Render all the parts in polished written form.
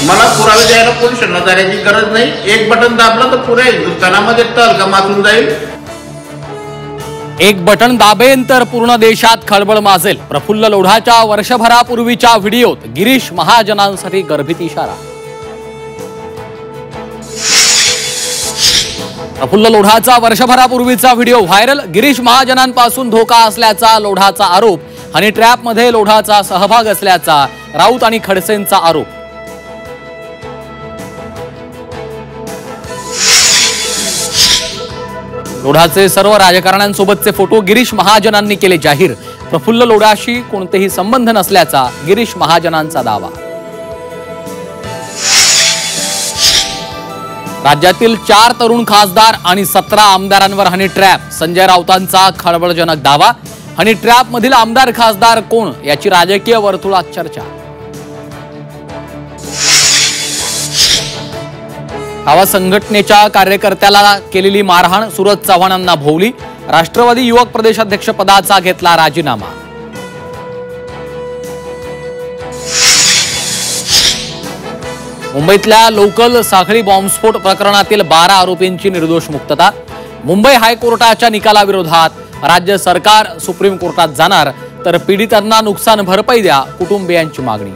मला पुरावे द्यायला पोलिसांना जाण्याची गरज नाही। एक बटन दाबलं तर पुऱ्या हिंदुस्थानामध्ये तहलका माजून जाईल। एक बटन दाबेन तर पूर्ण देशात खळबळ माजेल। प्रफुल्ल लोढाच्या वर्षभरापूर्वीच्या व्हिडिओत गिरीश महाजनांसाठी गर्भित इशारा। प्रफुल्ल लोढाचा वर्षभरापूर्वीचा व्हिडिओ व्हायरल। गिरीश महाजनांपासून धोका असल्याचा लोढाचा आरोप। हनी ट्रॅपमध्ये लोढाचा सहभाग असल्याचा राऊत आणि खडसेंचा आरोप। लोढाचे सर्व राजकारण्यांसोबतचे फोटो गिरीश महाजनांनी केले जाहीर। प्रफुल्ल लोढाशी कोणतेही संबंध नसल्याचा गिरीश महाजनांचा दावा। राज्यातील 4 तरुण खासदार आणि 17 आमदारांवर हनी ट्रॅप। संजय राऊतांचा खळबळजनक दावा। हनी ट्रॅप मधील आमदार खासदार कोण याची राजकीय वर्तुळात चर्चा। आवा संघटनेच्या कार्यकर्त्याला केलेली मारहाण। सूरज चव्हाणांना भोवली। राष्ट्रवादी युवक प्रदेशाध्यक्ष पदाचा घेतला राजीनामा। मुंबईतल्या लोकल साखळी बॉम्बस्फोट प्रकरणातील 12 आरोपींची निर्दोष मुक्तता। मुंबई हायकोर्टाच्या निकालाविरोधात राज्य सरकार सुप्रीम कोर्टात जाणार, तर पीडितांना नुकसान भरपाई द्या कुटुंबियांची मागणी।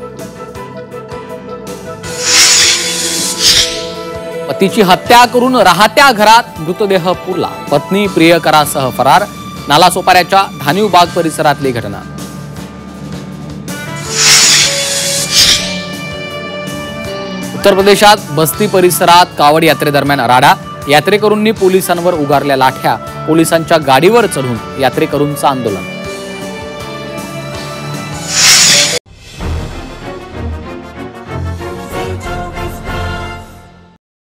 पतीची हत्या करून राहत्या घरात मृतदेह पुरला। पत्नी प्रियकरासह फरार। नालासोपाऱ्याच्या धानिव बाग परिसरातली घटना। उत्तर प्रदेशात बस्ती परिसरात कावड यात्रेदरम्यान राडा। यात्रेकरूंनी पोलिसांवर उगारल्या लाठ्या। पोलिसांच्या गाडीवर चढून यात्रेकरूंचं आंदोलन।